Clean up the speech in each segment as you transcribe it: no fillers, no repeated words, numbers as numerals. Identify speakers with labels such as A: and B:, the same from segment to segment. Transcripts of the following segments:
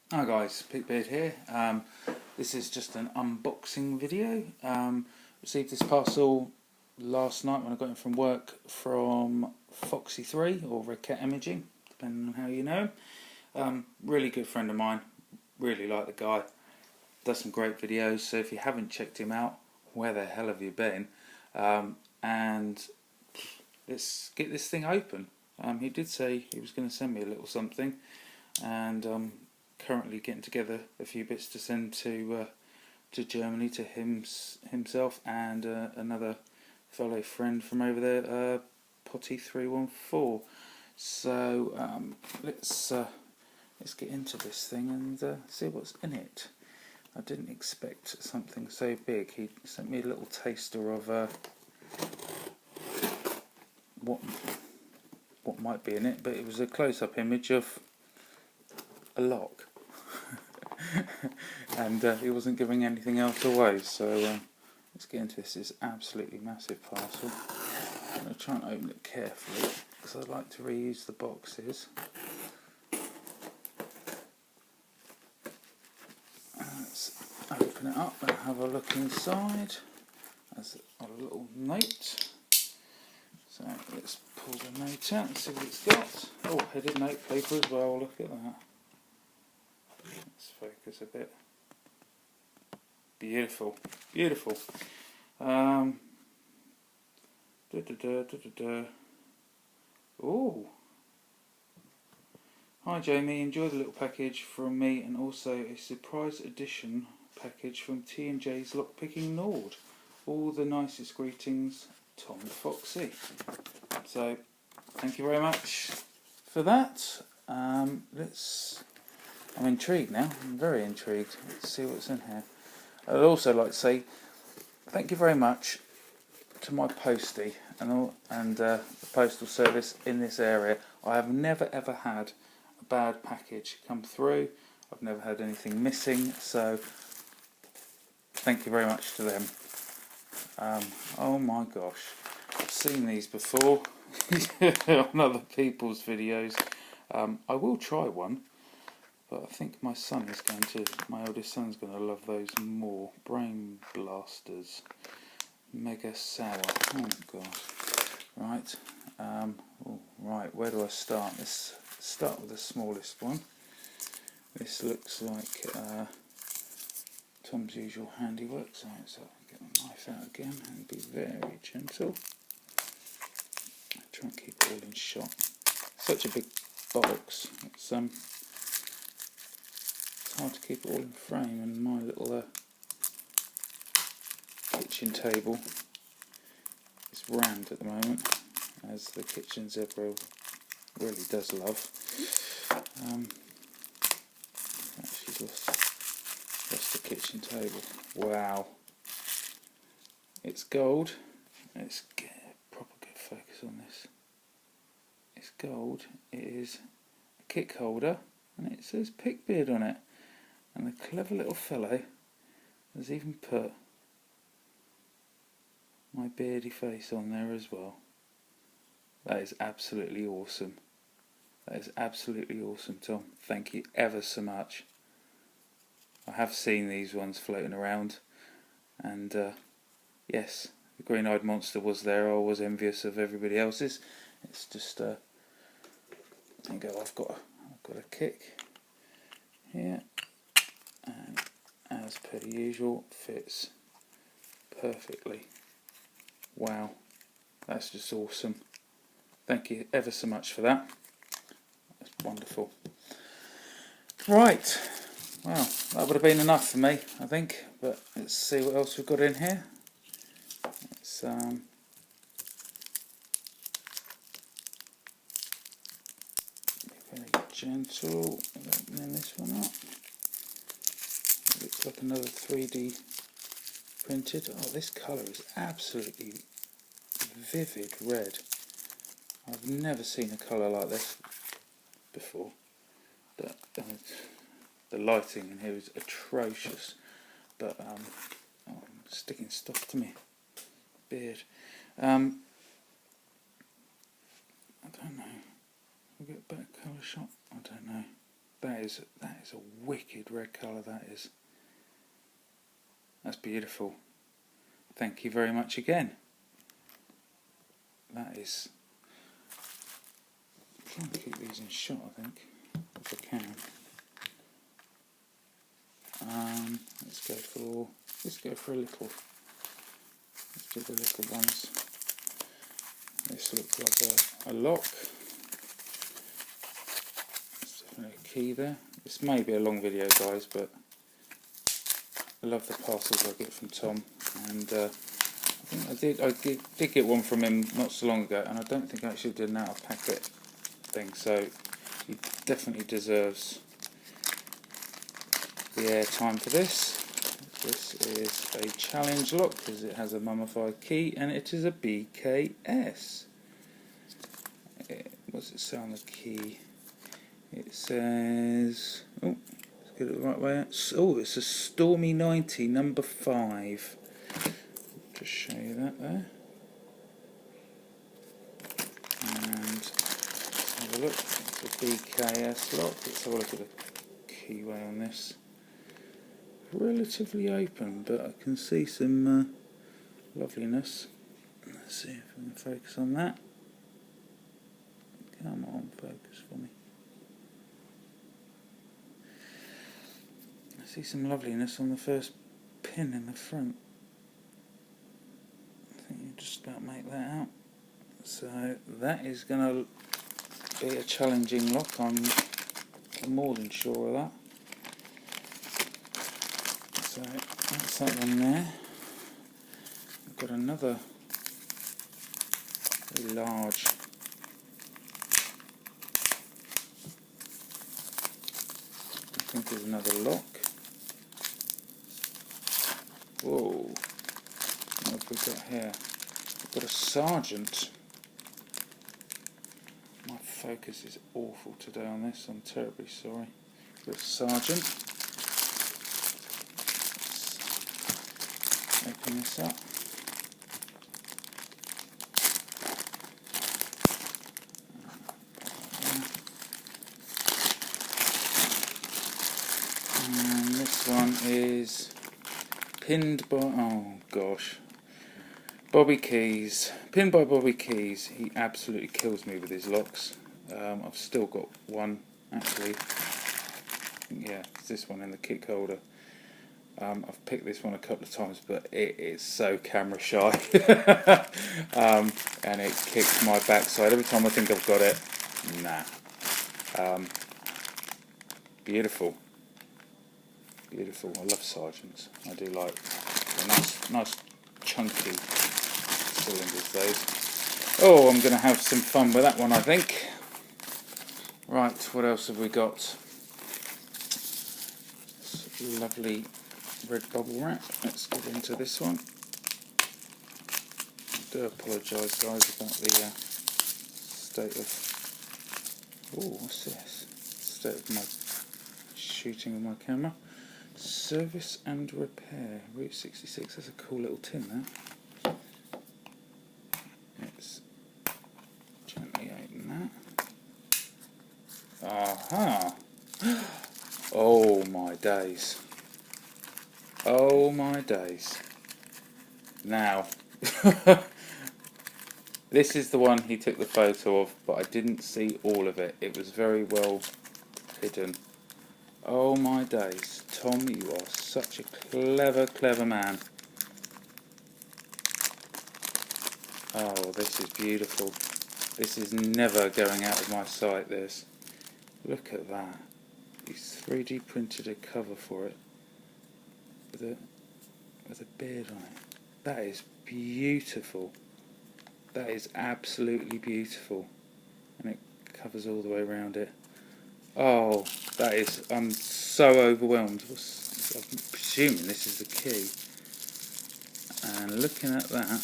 A: Hi guys, Pete Beard here. This is just an unboxing video. Received this parcel last night when I got in from work from Foxxy 3 or Red Cat Imaging, depending on how you know him. Really good friend of mine, really like the guy, does some great videos, so if you haven't checked him out, where the hell have you been? And let's get this thing open. He did say he was going to send me a little something, and currently getting together a few bits to send to Germany to himself and another fellow friend from over there, Potty314. So let's get into this thing and see what's in it. I didn't expect something so big. He sent me a little taster of what might be in it, but it was a close-up image of a lock. And he wasn't giving anything else away, so let's get into this. It's absolutely massive parcel. I'm going to try and open it carefully because I like to reuse the boxes. Let's open it up and have a look inside. There's a little note. So let's pull the note out and see what it's got. Oh, headed note paper as well, look at that. Let's focus a bit. Beautiful, beautiful. Oh. Hi Jamie, enjoy the little package from me and also a surprise edition package from T&J's Lockpicking Nord. All the nicest greetings, Tom Foxxy. So, thank you very much for that. I'm intrigued now. I'm very intrigued. Let's see what's in here. I'd also like to say thank you very much to my postie and the postal service in this area. I have never ever had a bad package come through. I've never had anything missing, so thank you very much to them. Oh my gosh, I've seen these before on other people's videos. I will try one. But I think my eldest son's going to love those more. Brain Blasters. Mega Sour. Oh gosh. Right. Right, where do I start? Let's start with the smallest one. This looks like Tom's usual handiwork. So I'll get the knife out again and be very gentle. Try and keep it all in shot. Such a big box. It's hard to keep it all in frame, and my little kitchen table is rammed at the moment, as the kitchen zebra really does love. She's lost the kitchen table. Wow, it's gold. Let's get a proper good focus on this. It's gold. It is a kick holder, and it says Pickbeard on it. And the clever little fellow has even put my beardy face on there as well. That is absolutely awesome. That is absolutely awesome, Tom. Thank you ever so much. I have seen these ones floating around, and yes, the green-eyed monster was there. I was envious of everybody else's. It's just there you go. I've got a kick here. And as per usual, fits perfectly. Wow, that's just awesome. Thank you ever so much for that. That's wonderful. Right, well, that would have been enough for me, I think. But let's see what else we've got in here. It's very gentle. Opening this one up. It looks like another 3D printed. Oh, this colour is absolutely vivid red. I've never seen a colour like this before. The lighting in here is atrocious, but I'm sticking stuff to me beard. I don't know. We'll get a better colour shot. I don't know. That is a wicked red colour, that is. That's beautiful. Thank you very much again. That is... I'm trying to keep these in shot, I think, if I can. Let's go for a little. Let's do the little ones. This looks like a lock. There's definitely a key there. This may be a long video, guys, but I love the parcels I get from Tom, and I think I did get one from him not so long ago, and I don't think I actually did an out of packet thing, so he definitely deserves the airtime for this. This is a challenge lock because it has a mummified key, and it is a BKS. What's it say on the key? It says, oh, let's get it the right way. Oh, it's a Stormy 90 number 5. Just show you that there. And let's have a look. It's a BKS lock. Let's have a look at the keyway on this. Relatively open, but I can see some loveliness. Let's see if I can focus on that. Come on, focus for me. I see some loveliness on the first pin in the front. I think you just about make that out. So that is going to be a challenging lock. I'm more than sure of that. So that's that one there. I've got another very large I think there's another lock. Whoa, what have we got here? We've got a Sergeant. My focus is awful today on this, I'm terribly sorry. We've got a Sergeant. Let's open this up. And this one is pinned by, oh gosh, Bobby Keys. Pinned by Bobby Keys. He absolutely kills me with his locks. I've still got one, actually. Yeah, it's this one in the kick holder. I've picked this one a couple of times, but it is so camera shy. And it kicks my backside every time I think I've got it. Nah. Beautiful. Beautiful. I love Sergeants. I do like nice chunky cylinders, those. Oh, I'm going to have some fun with that one, I think. Right, what else have we got? Lovely red bubble wrap. Let's get into this one. I do apologise, guys, about the state of... Oh, what's this? State of my shooting of my camera. Service and repair, Route 66. That's a cool little tin, that. Let's gently open that. Aha! Oh my days. Oh my days. Now, this is the one he took the photo of, but I didn't see all of it. It was very well hidden. Oh my days, Tom, you are such a clever man. Oh, this is beautiful. This is never going out of my sight, this. Look at that. He's 3D printed a cover for it with a beard on it. That is beautiful. That is absolutely beautiful. And it covers all the way around it. Oh, that is, I'm so overwhelmed. I'm presuming this is the key. And looking at that, I'm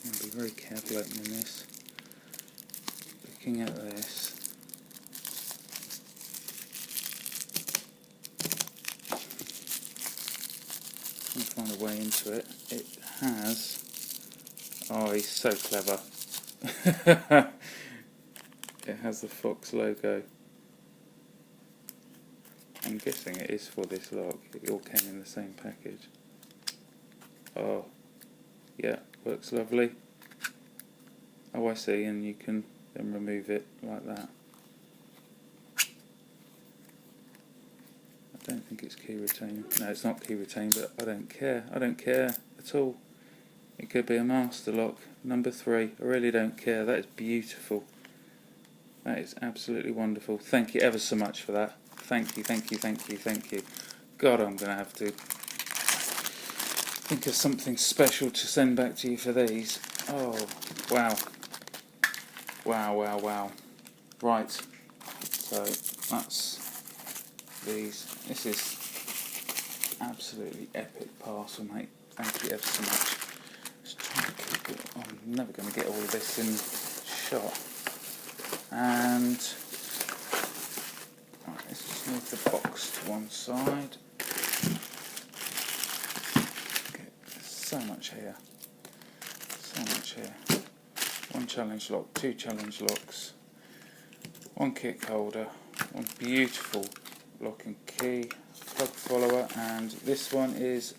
A: going to be very careful opening this. Looking at this. Trying to find a way into it. It has, oh, he's so clever. It has the Fox logo. guessing it is for this lock. It all came in the same package. Oh, yeah, works lovely. Oh, I see, and you can then remove it like that. I don't think it's key retain. No, it's not key retain, but I don't care. I don't care at all. It could be a master lock. Number 3. I really don't care. That is beautiful. That is absolutely wonderful. Thank you ever so much for that. Thank you, thank you, thank you, thank you. God, I'm going to have to think of something special to send back to you for these. Oh, wow. Wow, wow, wow. Right. So, that's these. This is absolutely epic parcel, mate. Thank you ever so much. Just trying to keep it. I'm never going to get all of this in shot. And right, let's just move the box to one side. Okay, so much here. So much here. 1 challenge lock, 2 challenge locks, 1 kick holder, 1 beautiful lock and key, plug follower, and this one is,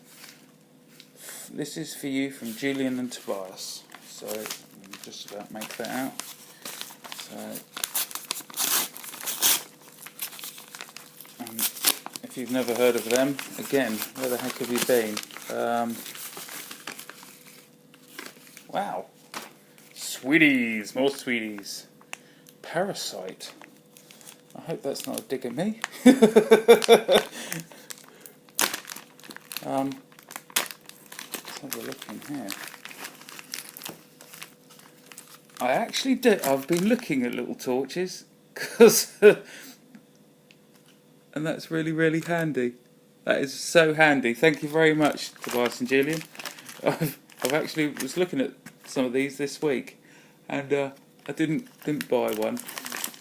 A: this is for you from Julian and Tobias. So just about make that out. So if you've never heard of them, again, where the heck have you been? Wow, sweeties, more sweeties. Parasite. I hope that's not a dig at me. Let's have a look in here. I actually did. I've been looking at little torches, cause and that's really, really handy. That is so handy. Thank you very much, Tobias and Julian. I've actually was looking at some of these this week, and I didn't buy one,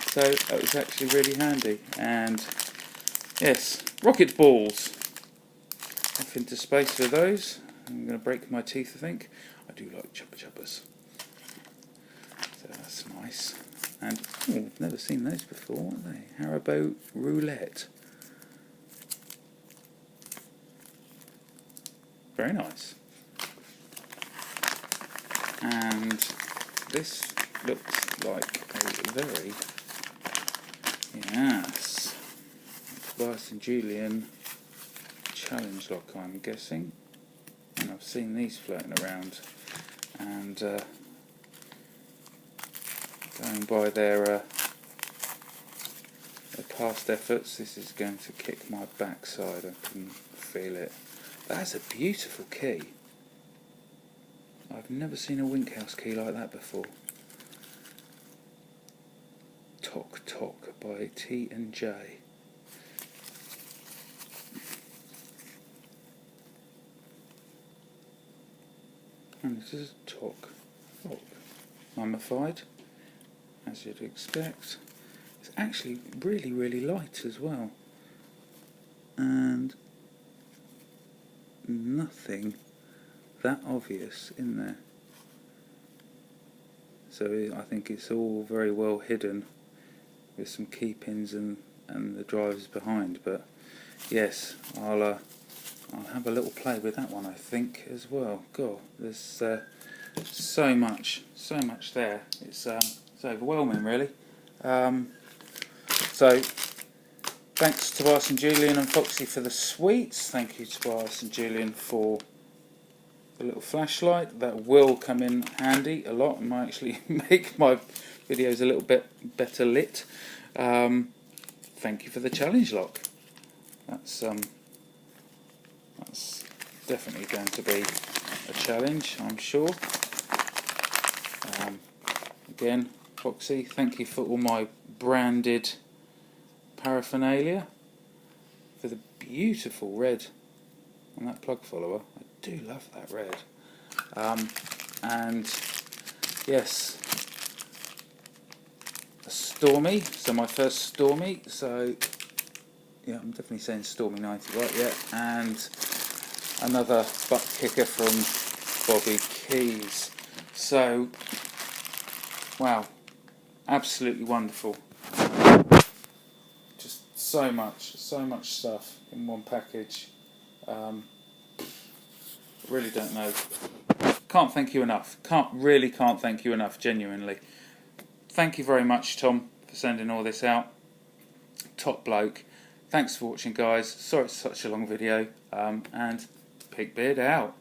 A: so that was actually really handy. And yes, rocket balls. Off into space with those. I'm going to break my teeth, I think. I do like chuppa chuppas. So that's nice. And oh, I've never seen those before, have they? Haribo roulette. Very nice. And this looks like a very, yes, Tobias and Julian challenge lock, I'm guessing. And I've seen these floating around, and going by their past efforts, this is going to kick my backside. I can feel it. That's a beautiful key. I've never seen a Winkhouse key like that before. Tok Tok by T&J. And this is Tok. Mummified, as you'd expect. It's actually really, really light as well. And nothing that obvious in there. So I think it's all very well hidden with some key pins and the drivers behind. But yes, I'll have a little play with that one, I think, as well. God, there's so much there. It's overwhelming, really. So thanks to Tobias and Julian and Foxxy for the sweets. Thank you, Tobias and Julian, for the little flashlight. That will come in handy a lot and might actually make my videos a little bit better lit. Thank you for the challenge lock. That's definitely going to be a challenge, I'm sure. Again, Foxxy, thank you for all my branded paraphernalia, for the beautiful red on that plug follower. I do love that red. And yes, a Stormy, so my first Stormy, so yeah, I'm definitely saying Stormy 90 right, yeah, and another butt kicker from Bobby Keys. So wow, absolutely wonderful. Just so much stuff in one package. Really don't know. Can't thank you enough. Can't thank you enough, genuinely. Thank you very much, Tom, for sending all this out. Top bloke. Thanks for watching, guys. Sorry it's such a long video. And Pigbeard out.